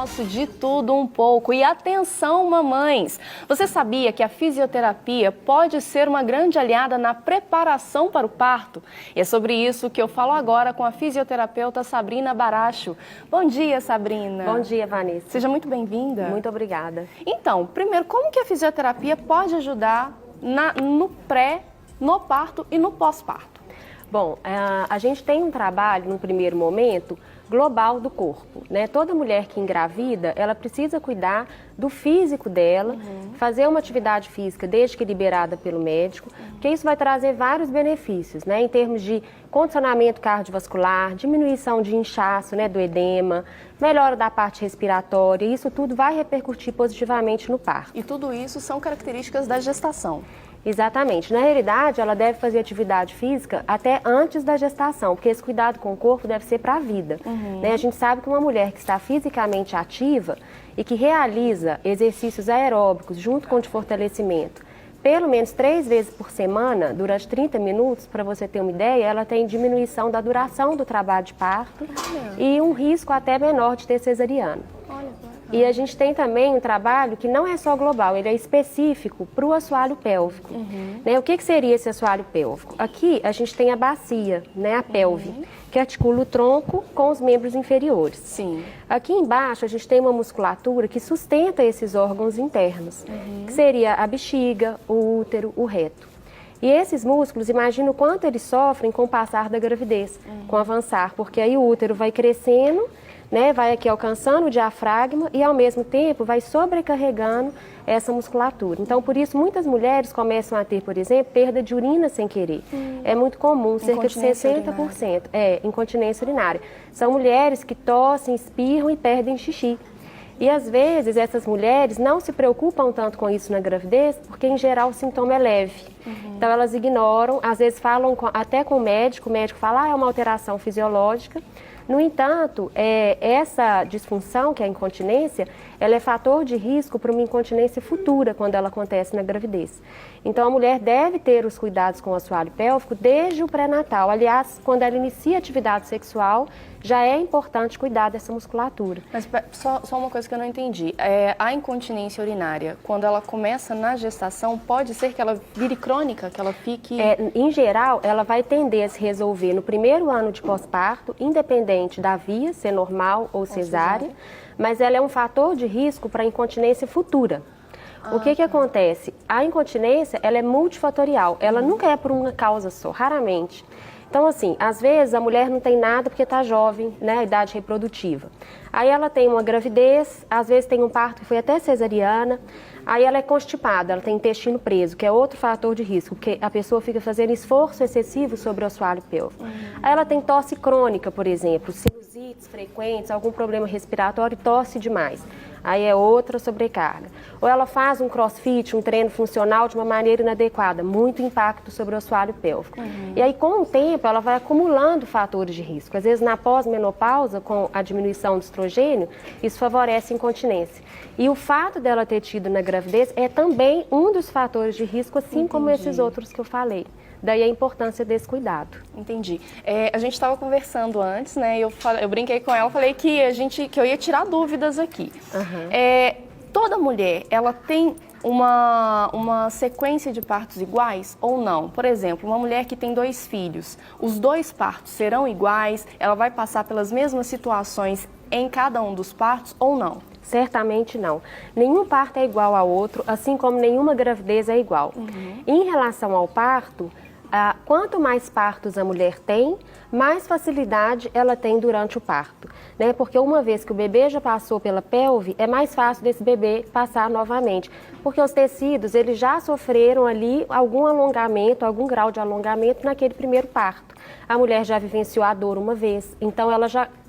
nosso De Tudo Um Pouco. E atenção, mamães! Você sabia que a fisioterapia pode ser uma grande aliada na preparação para o parto? E é sobre isso que eu falo agora com a fisioterapeuta Sabrina Baracho. Bom dia, Sabrina. Bom dia, Vanessa. Seja muito bem-vinda. Muito obrigada. Então, primeiro, como que a fisioterapia pode ajudar no pré, no parto e no pós-parto? Bom, a gente tem um trabalho, no primeiro momento, global do corpo, né? Toda mulher que engravida, ela precisa cuidar do físico dela, fazer uma atividade física desde que liberada pelo médico, porque isso vai trazer vários benefícios, né? Em termos de condicionamento cardiovascular, diminuição de inchaço, né, do edema, melhora da parte respiratória, e isso tudo vai repercutir positivamente no parto. E tudo isso são características da gestação. Exatamente. Na realidade, ela deve fazer atividade física até antes da gestação, porque esse cuidado com o corpo deve ser para a vida. Né? A gente sabe que uma mulher que está fisicamente ativa e que realiza exercícios aeróbicos junto com o de fortalecimento, pelo menos 3 vezes por semana, durante 30 minutos, para você ter uma ideia, ela tem diminuição da duração do trabalho de parto e um risco até menor de ter cesariana. E a gente tem também um trabalho que não é só global, ele é específico para o assoalho pélvico. Né? O que seria esse assoalho pélvico? Aqui a gente tem a bacia, né, a pelve, que articula o tronco com os membros inferiores. Sim. Aqui embaixo a gente tem uma musculatura que sustenta esses órgãos internos, que seria a bexiga, o útero, o reto. E esses músculos, imagina o quanto eles sofrem com o passar da gravidez, com o avançar, porque aí o útero vai crescendo, né, vai aqui alcançando o diafragma e ao mesmo tempo vai sobrecarregando essa musculatura. Então, por isso, muitas mulheres começam a ter, por exemplo, perda de urina sem querer. É muito comum, cerca de 60%. Incontinência urinária. São mulheres que tossem, espirram e perdem xixi. E às vezes essas mulheres não se preocupam tanto com isso na gravidez, porque em geral o sintoma é leve. Então elas ignoram, às vezes falam até com o médico fala, é uma alteração fisiológica. No entanto, essa disfunção, que é a incontinência, ela é fator de risco para uma incontinência futura, quando ela acontece na gravidez. Então, a mulher deve ter os cuidados com o assoalho pélvico desde o pré-natal. Aliás, quando ela inicia a atividade sexual, já é importante cuidar dessa musculatura. Mas só uma coisa que eu não entendi. A incontinência urinária, quando ela começa na gestação, pode ser que ela vire crônica, que ela fique... Em geral, ela vai tender a se resolver no primeiro ano de pós-parto, independente da via, ser normal ou cesárea, mas ela é um fator de risco para a incontinência futura. O que acontece? A incontinência, ela é multifatorial, ela nunca é por uma causa só, raramente. Então, assim, às vezes a mulher não tem nada porque está jovem, né, idade reprodutiva. Aí ela tem uma gravidez, às vezes tem um parto que foi até cesariana, aí ela é constipada, ela tem intestino preso, que é outro fator de risco, porque a pessoa fica fazendo esforço excessivo sobre o assoalho pélvico. Aí ela tem tosse crônica, por exemplo, sinusites frequentes, algum problema respiratório, tosse demais. Aí é outra sobrecarga. Ou ela faz um crossfit, um treino funcional de uma maneira inadequada, muito impacto sobre o assoalho pélvico. E aí, com o tempo, ela vai acumulando fatores de risco. Às vezes, na pós-menopausa, com a diminuição do estrogênio, isso favorece a incontinência. E o fato dela ter tido na gravidez é também um dos fatores de risco, assim como esses outros que eu falei. Daí a importância desse cuidado. Entendi. A gente estava conversando antes, né? Eu brinquei com ela, falei que eu ia tirar dúvidas aqui. Toda mulher, ela tem uma sequência de partos iguais ou não? Por exemplo, uma mulher que tem 2 filhos, os 2 partos serão iguais? Ela vai passar pelas mesmas situações em cada um dos partos ou não? Certamente não. Nenhum parto é igual ao outro, assim como nenhuma gravidez é igual. Em relação ao parto, quanto mais partos a mulher tem, mais facilidade ela tem durante o parto, né? Porque uma vez que o bebê já passou pela pelve, é mais fácil desse bebê passar novamente, porque os tecidos, eles já sofreram ali algum alongamento, algum grau de alongamento naquele primeiro parto. A mulher já vivenciou a dor uma vez, então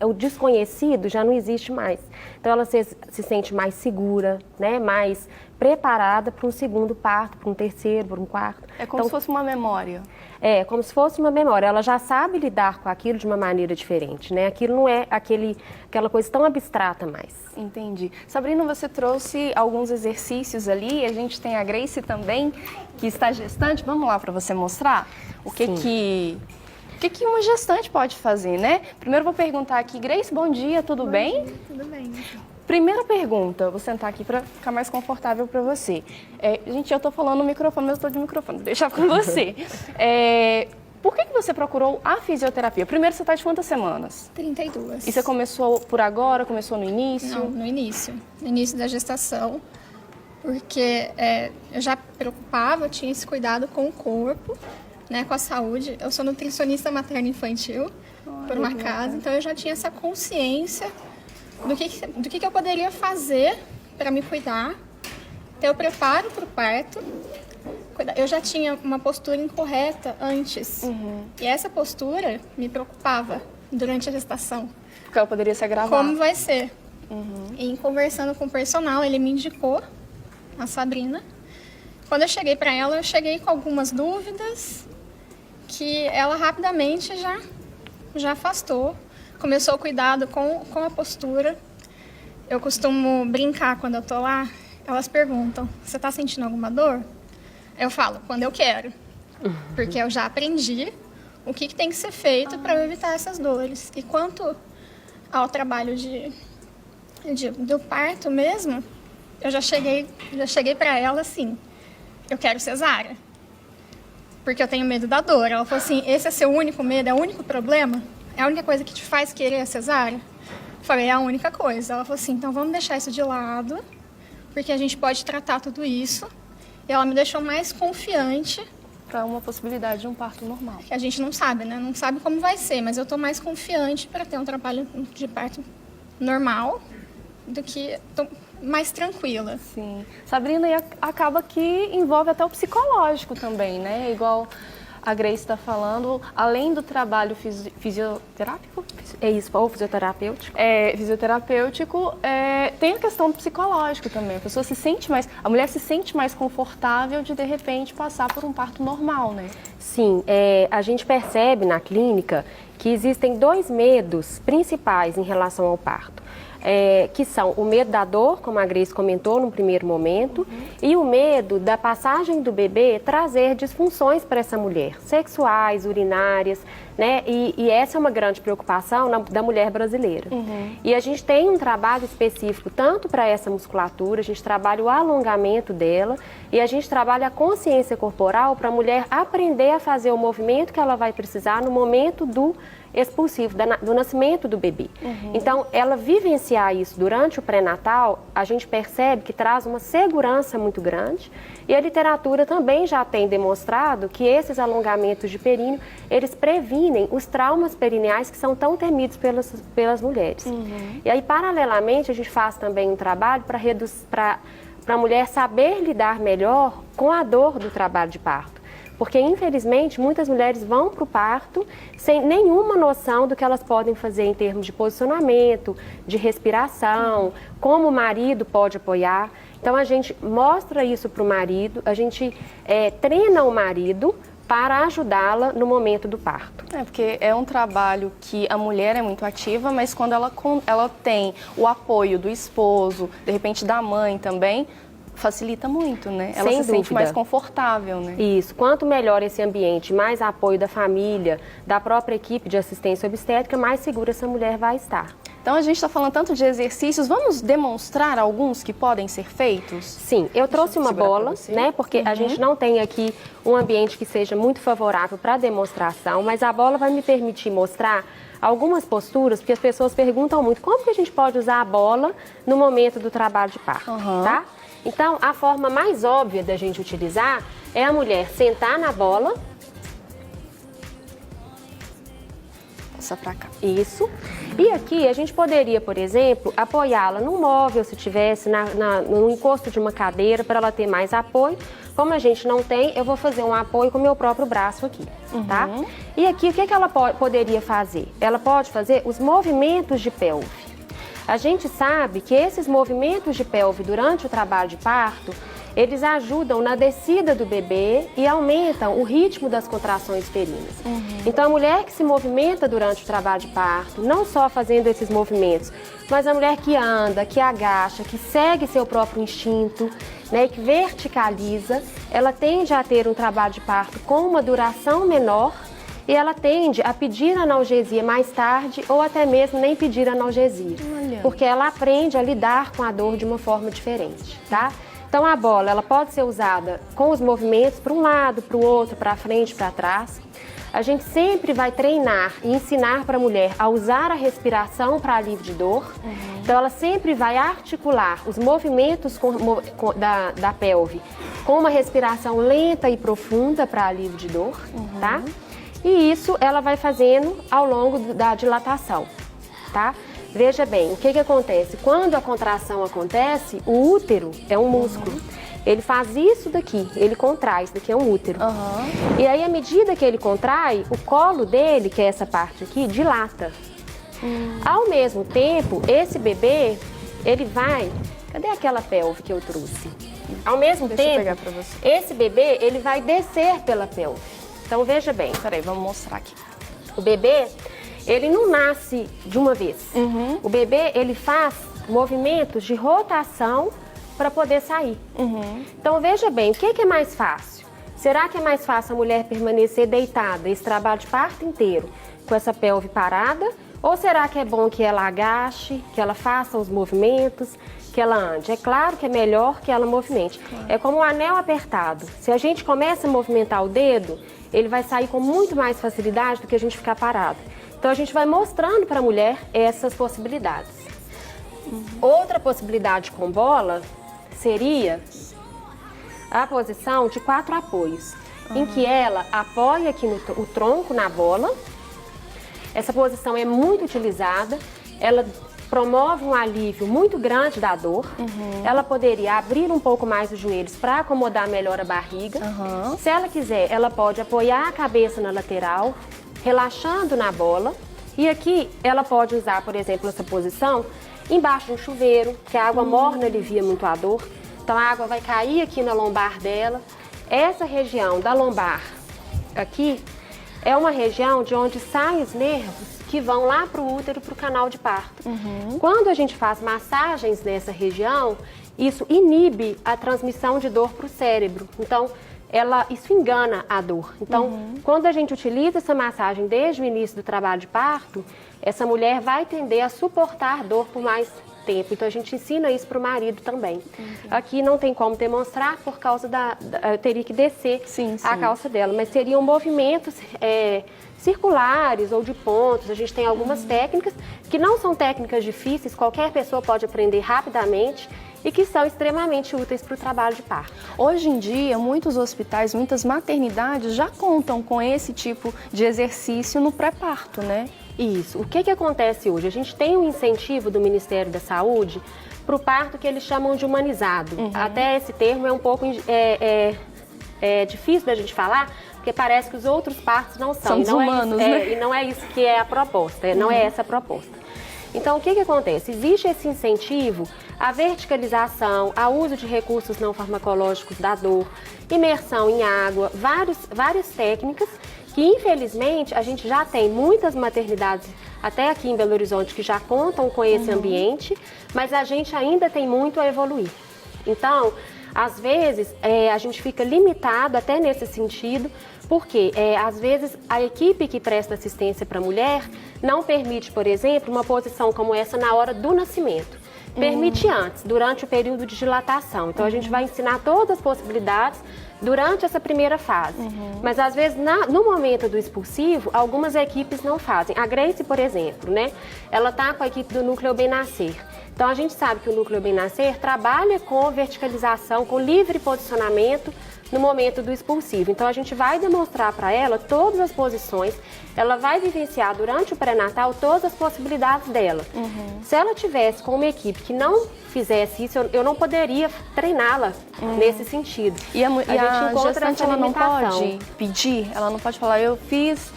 o desconhecido já não existe mais. Então ela se sente mais segura, né? Mais preparada para um segundo parto, para um terceiro, para um quarto. É como se fosse uma memória. É, como se fosse uma memória. Ela já sabe lidar com aquilo de uma maneira diferente, né? Aquilo não é aquela coisa tão abstrata mais. Entendi. Sabrina, você trouxe alguns exercícios ali, a gente tem a Grace também, que está gestante. Vamos lá para você mostrar o que que uma gestante pode fazer, né? Primeiro eu vou perguntar aqui, Grace, bom dia, tudo bem? Tudo bem. Primeira pergunta, vou sentar aqui para ficar mais confortável para você. Gente, eu tô falando no microfone, mas eu tô de microfone, vou deixar com você. Por que você procurou a fisioterapia? Primeiro, você está de quantas semanas? 32. E você começou por agora, começou no início? Não, no início. No início da gestação, porque eu já preocupava, eu tinha esse cuidado com o corpo, né, com a saúde. Eu sou nutricionista materno-infantil por uma casa, então eu já tinha essa consciência do que eu poderia fazer para me cuidar, ter o preparo para o parto. Eu já tinha uma postura incorreta antes. E essa postura me preocupava durante a gestação. Porque ela poderia se agravar. Como vai ser? E conversando com o personal, ele me indicou a Sabrina. Quando eu cheguei para ela, eu cheguei com algumas dúvidas que ela rapidamente já afastou. Começou o cuidado com a postura. Eu costumo brincar quando eu tô lá. Elas perguntam, você tá sentindo alguma dor? Eu falo, quando eu quero. Porque eu já aprendi o que tem que ser feito para evitar essas dores. E quanto ao trabalho do parto mesmo, eu já cheguei para ela assim, eu quero cesárea. Porque eu tenho medo da dor. Ela falou assim, esse é seu único medo, é o único problema? É a única coisa que te faz querer a cesárea? Eu falei, é a única coisa. Ela falou assim, então vamos deixar isso de lado, porque a gente pode tratar tudo isso. E ela me deixou mais confiante. Para uma possibilidade de um parto normal. Que a gente não sabe, né? Não sabe como vai ser, mas eu tô mais confiante para ter um trabalho de parto normal do que tô mais tranquila. Sim. Sabrina, e acaba que envolve até o psicológico também, né? Igual a Grace está falando, além do trabalho fisioterápico? É isso, ou fisioterapêutico? Fisioterapêutico, tem a questão do psicológico também. A mulher se sente mais confortável de repente, passar por um parto normal, né? Sim, a gente percebe na clínica que existem 2 medos principais em relação ao parto. Que são o medo da dor, como a Grace comentou no primeiro momento, e o medo da passagem do bebê trazer disfunções para essa mulher, sexuais, urinárias, né? E essa é uma grande preocupação da mulher brasileira. E a gente tem um trabalho específico tanto para essa musculatura, a gente trabalha o alongamento dela e a gente trabalha a consciência corporal para a mulher aprender a fazer o movimento que ela vai precisar no momento do expulsivo, do nascimento do bebê. Então, ela vivenciar isso durante o pré-natal, a gente percebe que traz uma segurança muito grande e a literatura também já tem demonstrado que esses alongamentos de períneo, eles previnem os traumas perineais que são tão temidos pelas mulheres. E aí, paralelamente, a gente faz também um trabalho para a mulher saber lidar melhor com a dor do trabalho de parto. Porque, infelizmente, muitas mulheres vão para o parto sem nenhuma noção do que elas podem fazer em termos de posicionamento, de respiração, como o marido pode apoiar. Então, a gente mostra isso para o marido, a gente treina o marido para ajudá-la no momento do parto. Porque é um trabalho que a mulher é muito ativa, mas quando ela tem o apoio do esposo, de repente da mãe também, facilita muito, né? Ela se sente mais confortável, né? Isso. Quanto melhor esse ambiente, mais apoio da família, da própria equipe de assistência obstétrica, mais segura essa mulher vai estar. Então, a gente está falando tanto de exercícios, vamos demonstrar alguns que podem ser feitos? Sim, eu trouxe uma bola, né? Porque a gente não tem aqui um ambiente que seja muito favorável para demonstração, mas a bola vai me permitir mostrar algumas posturas, porque as pessoas perguntam muito como que a gente pode usar a bola no momento do trabalho de parto, tá? Então, a forma mais óbvia da gente utilizar é a mulher sentar na bola. Passa pra cá. Isso. E aqui a gente poderia, por exemplo, apoiá-la num móvel, se tivesse, no encosto de uma cadeira, para ela ter mais apoio. Como a gente não tem, eu vou fazer um apoio com o meu próprio braço aqui, tá? E aqui, o que ela poderia fazer? Ela pode fazer os movimentos de pelve. A gente sabe que esses movimentos de pelve durante o trabalho de parto, eles ajudam na descida do bebê e aumentam o ritmo das contrações uterinas. Então, a mulher que se movimenta durante o trabalho de parto, não só fazendo esses movimentos, mas a mulher que anda, que agacha, que segue seu próprio instinto, né, que verticaliza, ela tende a ter um trabalho de parto com uma duração menor e ela tende a pedir analgesia mais tarde ou até mesmo nem pedir analgesia. Olha. Porque ela aprende a lidar com a dor de uma forma diferente, tá? Então a bola, ela pode ser usada com os movimentos para um lado, para o outro, para frente, para trás. A gente sempre vai treinar e ensinar para a mulher a usar a respiração para alívio de dor. Então ela sempre vai articular os movimentos da pelve com uma respiração lenta e profunda para alívio de dor, tá? E isso ela vai fazendo ao longo da dilatação, tá? Veja bem, o que acontece? Quando a contração acontece, o útero é um músculo. Ele faz isso daqui, ele contrai, isso daqui é um útero. E aí, à medida que ele contrai, o colo dele, que é essa parte aqui, dilata. Ao mesmo tempo, esse bebê, ele vai... Cadê aquela pelve que eu trouxe? Ao mesmo Deixa eu tempo, pegar pra você. esse bebê, ele vai descer pela pelve. Então, veja bem. Peraí, vamos mostrar aqui. O bebê, ele não nasce de uma vez. O bebê, ele faz movimentos de rotação para poder sair. Então, veja bem, o que é mais fácil? Será que é mais fácil a mulher permanecer deitada, esse trabalho de parto inteiro, com essa pelve parada? Ou será que é bom que ela agache, que ela faça os movimentos, que ela ande? É claro que é melhor que ela movimente. É como um anel apertado. Se a gente começa a movimentar o dedo, ele vai sair com muito mais facilidade do que a gente ficar parado. Então, a gente vai mostrando para a mulher essas possibilidades. Outra possibilidade com bola seria a posição de 4 apoios, em que ela apoia aqui o tronco na bola. Essa posição é muito utilizada, ela promove um alívio muito grande da dor. Ela poderia abrir um pouco mais os joelhos para acomodar melhor a barriga. Se ela quiser, ela pode apoiar a cabeça na lateral, relaxando na bola. E aqui ela pode usar, por exemplo, essa posição embaixo de um chuveiro, que a água morna alivia muito a dor. Então a água vai cair aqui na lombar dela. Essa região da lombar aqui é uma região de onde saem os nervos que vão lá para o útero, para o canal de parto. Quando a gente faz massagens nessa região, isso inibe a transmissão de dor para o cérebro. Então, isso engana a dor. Então, quando a gente utiliza essa massagem desde o início do trabalho de parto, essa mulher vai tender a suportar dor por mais tempo. Então, a gente ensina isso para o marido também. Aqui não tem como demonstrar por causa eu teria que descer a calça dela, mas seriam movimentos circulares ou de pontos. A gente tem algumas técnicas que não são técnicas difíceis, qualquer pessoa pode aprender rapidamente e que são extremamente úteis para o trabalho de parto. Hoje em dia, muitos hospitais, muitas maternidades já contam com esse tipo de exercício no pré-parto, né? Isso. O que acontece hoje? A gente tem um incentivo do Ministério da Saúde para o parto que eles chamam de humanizado. Até esse termo é um pouco difícil da gente falar, porque parece que os outros partos não são. São desumanos, né? E não é isso que é a proposta, não é essa a proposta. Então, o que acontece? Existe esse incentivo à verticalização, ao uso de recursos não farmacológicos da dor, imersão em água, várias técnicas que, infelizmente, a gente já tem muitas maternidades, até aqui em Belo Horizonte, que já contam com esse ambiente, mas a gente ainda tem muito a evoluir. Então, às vezes, a gente fica limitado até nesse sentido, porque, às vezes, a equipe que presta assistência para a mulher não permite, por exemplo, uma posição como essa na hora do nascimento. Permite antes, durante o período de dilatação. Então, a gente vai ensinar todas as possibilidades durante essa primeira fase. Mas, às vezes, no momento do expulsivo, algumas equipes não fazem. A Grace, por exemplo, né? Ela está com a equipe do Núcleo Bem Nascer. Então, a gente sabe que o Núcleo Bem Nascer trabalha com verticalização, com livre posicionamento no momento do expulsivo. Então, a gente vai demonstrar para ela todas as posições, ela vai vivenciar durante o pré-natal todas as possibilidades dela. Se ela tivesse com uma equipe que não fizesse isso, eu não poderia treiná-la nesse sentido. E a gente encontra gestante, essa ela não limitação. pode pedir, ela não pode falar, eu fiz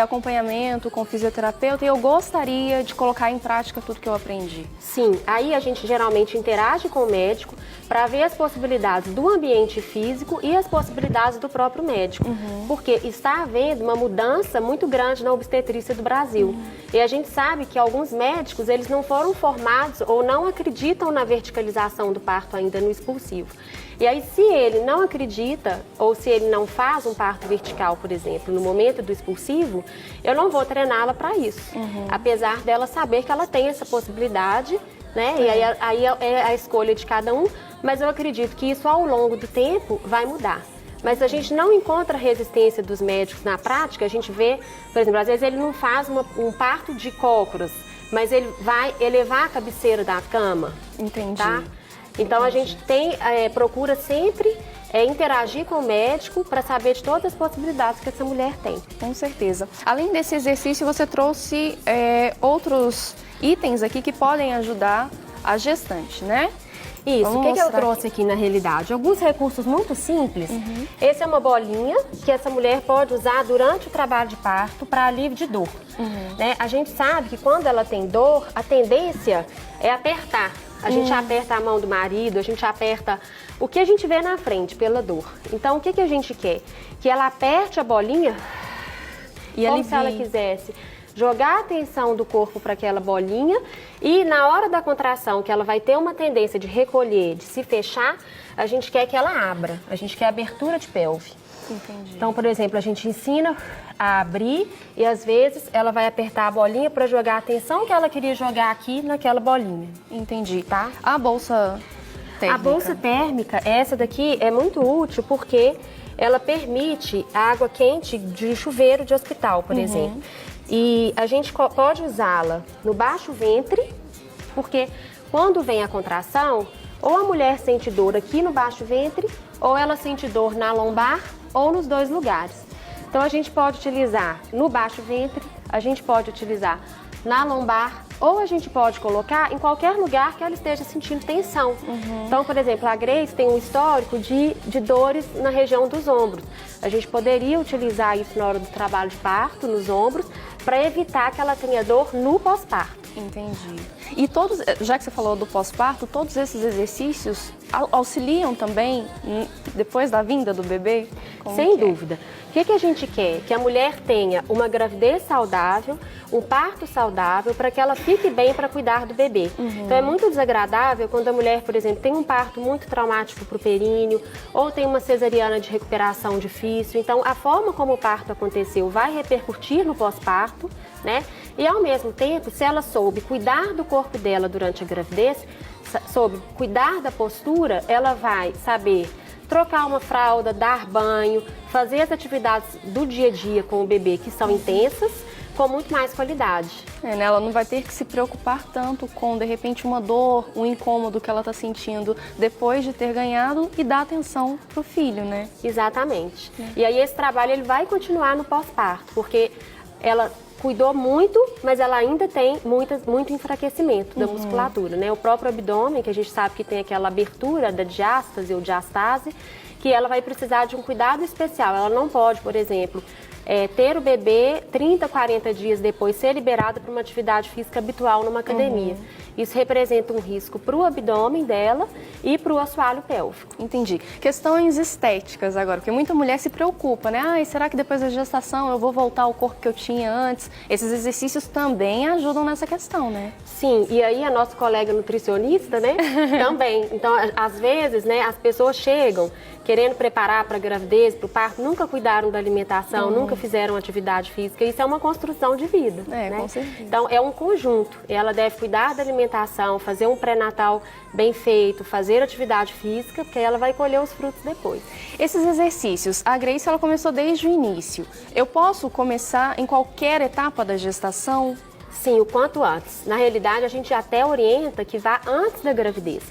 acompanhamento com fisioterapeuta e eu gostaria de colocar em prática tudo que eu aprendi. Sim, aí a gente geralmente interage com o médico para ver as possibilidades do ambiente físico e e as possibilidades do próprio médico. Porque está havendo uma mudança muito grande na obstetrícia do Brasil. E a gente sabe que alguns médicos, eles não foram formados ou não acreditam na verticalização do parto ainda no expulsivo. E aí, se ele não acredita, ou se ele não faz um parto vertical, por exemplo, no momento do expulsivo, eu não vou treiná-la para isso. Apesar dela saber que ela tem essa possibilidade, né? E aí é a escolha de cada um, mas eu acredito que isso ao longo do tempo vai mudar. Mas a gente não encontra resistência dos médicos na prática, a gente vê, por exemplo, às vezes ele não faz um parto de cócoras, mas ele vai elevar a cabeceira da cama. Entendi. Tá? Então a gente procura sempre interagir com o médico para saber de todas as possibilidades que essa mulher tem. Com certeza. Além desse exercício, você trouxe outros itens aqui que podem ajudar a gestante, né? Isso, o que eu trouxe aqui na realidade? Alguns recursos muito simples. Esse é uma bolinha que essa mulher pode usar durante o trabalho de parto para alívio de dor. Né? A gente sabe que quando ela tem dor, a tendência é apertar. A gente aperta a mão do marido, a gente aperta o que a gente vê na frente pela dor. Então, o que a gente quer? Que ela aperte a bolinha e como se ela quisesse jogar a atenção do corpo para aquela bolinha e na hora da contração, que ela vai ter uma tendência de recolher, de se fechar, a gente quer que ela abra, a gente quer abertura de pelve. Entendi. Então, por exemplo, a gente ensina a abrir e às vezes ela vai apertar a bolinha para jogar a atenção que ela queria jogar aqui naquela bolinha. Entendi. Tá? A bolsa térmica. A bolsa térmica, essa daqui é muito útil porque ela permite água quente de chuveiro de hospital, por exemplo. E a gente pode usá-la no baixo ventre, porque quando vem a contração, ou a mulher sente dor aqui no baixo ventre, ou ela sente dor na lombar, ou nos dois lugares. Então a gente pode utilizar no baixo ventre, a gente pode utilizar na lombar, ou a gente pode colocar em qualquer lugar que ela esteja sentindo tensão. Então, por exemplo, a Grace tem um histórico de dores na região dos ombros. A gente poderia utilizar isso na hora do trabalho de parto, nos ombros, para evitar que ela tenha dor no pós-parto. Entendi. E todos, já que você falou do pós-parto, todos esses exercícios auxiliam também depois da vinda do bebê? Sem dúvida. O que a gente quer? Que a mulher tenha uma gravidez saudável, um parto saudável, para que ela fique bem para cuidar do bebê. Então é muito desagradável quando a mulher, por exemplo, tem um parto muito traumático para o períneo, ou tem uma cesariana de recuperação difícil. Então a forma como o parto aconteceu vai repercutir no pós-parto, né? E ao mesmo tempo, se ela soube cuidar do corpo dela durante a gravidez, soube cuidar da postura, ela vai saber trocar uma fralda, dar banho, fazer as atividades do dia a dia com o bebê que são intensas, com muito mais qualidade. Né? Ela não vai ter que se preocupar tanto com, de repente, uma dor, um incômodo que ela está sentindo depois de ter ganhado e dar atenção para o filho, né? Exatamente. E aí esse trabalho ele vai continuar no pós-parto, porque ela cuidou muito, mas ela ainda tem muito enfraquecimento da musculatura, né? O próprio abdômen, que a gente sabe que tem aquela abertura da diástase ou diastase, que ela vai precisar de um cuidado especial. Ela não pode, por exemplo, ter o bebê 30, 40 dias depois ser liberada para uma atividade física habitual numa academia. Isso representa um risco para o abdômen dela e para o assoalho pélvico. Entendi. Questões estéticas agora, porque muita mulher se preocupa, né? Ai, será que depois da gestação eu vou voltar ao corpo que eu tinha antes? Esses exercícios também ajudam nessa questão, né? Sim, e aí a nossa colega nutricionista, né, também. Então, às vezes, né, as pessoas chegam querendo preparar para a gravidez, para o parto, nunca cuidaram da alimentação, nunca fizeram atividade física. Isso é uma construção de vida, né? Com certeza. Então, é um conjunto. Ela deve cuidar da alimentação, fazer um pré-natal bem feito, fazer atividade física, porque aí ela vai colher os frutos depois. Esses exercícios, a Grace, ela começou desde o início. Eu posso começar em qualquer etapa da gestação? Sim, o quanto antes. Na realidade, a gente até orienta que vá antes da gravidez.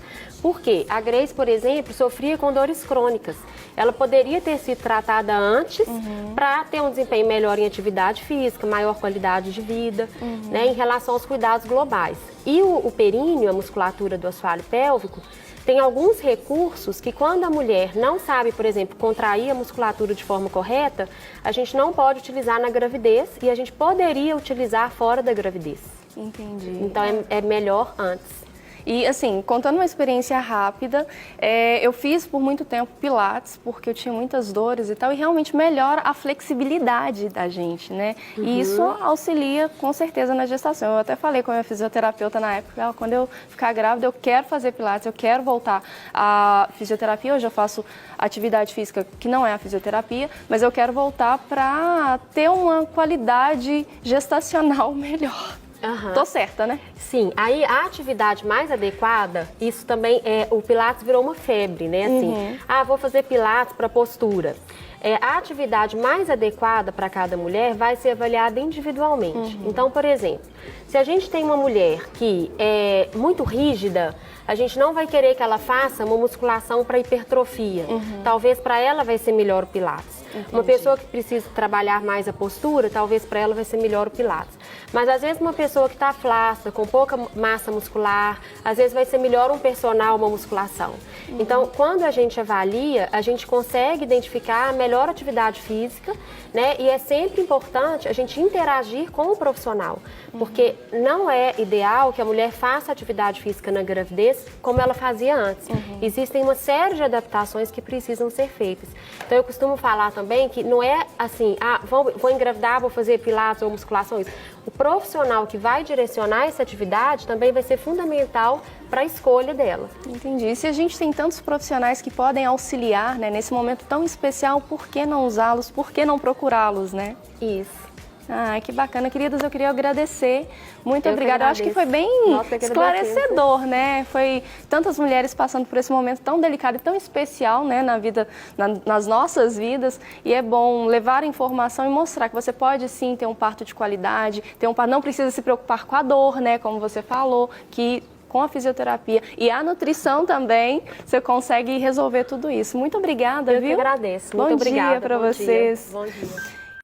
Por quê? A Grace, por exemplo, sofria com dores crônicas. Ela poderia ter sido tratada antes para ter um desempenho melhor em atividade física, maior qualidade de vida, né, em relação aos cuidados globais. E o períneo, a musculatura do assoalho pélvico, tem alguns recursos que quando a mulher não sabe, por exemplo, contrair a musculatura de forma correta, a gente não pode utilizar na gravidez e a gente poderia utilizar fora da gravidez. Entendi. Então é melhor antes. E assim, contando uma experiência rápida, eu fiz por muito tempo Pilates, porque eu tinha muitas dores e tal, e realmente melhora a flexibilidade da gente, né? E isso auxilia com certeza na gestação. Eu até falei com a minha fisioterapeuta na época, quando eu ficar grávida, eu quero fazer Pilates, eu quero voltar à fisioterapia. Hoje eu faço atividade física que não é a fisioterapia, mas eu quero voltar para ter uma qualidade gestacional melhor. Tô certa, né? Sim, aí a atividade mais adequada, isso também o Pilates virou uma febre, né? Assim, vou fazer Pilates para postura. A atividade mais adequada para cada mulher vai ser avaliada individualmente. Então, por exemplo, se a gente tem uma mulher que é muito rígida, a gente não vai querer que ela faça uma musculação para hipertrofia. Talvez para ela vai ser melhor o Pilates. Entendi. Uma pessoa que precisa trabalhar mais a postura, talvez para ela vai ser melhor o Pilates. Mas às vezes uma pessoa que está flácida, com pouca massa muscular, às vezes vai ser melhor um personal, uma musculação. Então, quando a gente avalia, a gente consegue identificar a melhor atividade física, né? E é sempre importante a gente interagir com o profissional, porque não é ideal que a mulher faça atividade física na gravidez como ela fazia antes. Existem uma série de adaptações que precisam ser feitas. Então, eu costumo falar também que não é assim, vou engravidar, vou fazer Pilates ou musculação, isso. O profissional que vai direcionar essa atividade também vai ser fundamental para a escolha dela. Entendi. E se a gente tem tantos profissionais que podem auxiliar, né, nesse momento tão especial, por que não usá-los? Por que não procurá-los, né? Isso. Que bacana. Queridas, eu queria agradecer. Muito Eu obrigada. Eu acho que foi bem esclarecedor, né? Foi tantas mulheres passando por esse momento tão delicado e tão especial, né, na vida, nas nossas vidas. E é bom levar a informação e mostrar que você pode sim ter um parto de qualidade, ter um parto, não precisa se preocupar com a dor, né, como você falou, que com a fisioterapia e a nutrição também, você consegue resolver tudo isso. Muito obrigada, viu? Eu que agradeço. Muito obrigada. Bom dia para vocês. Bom dia.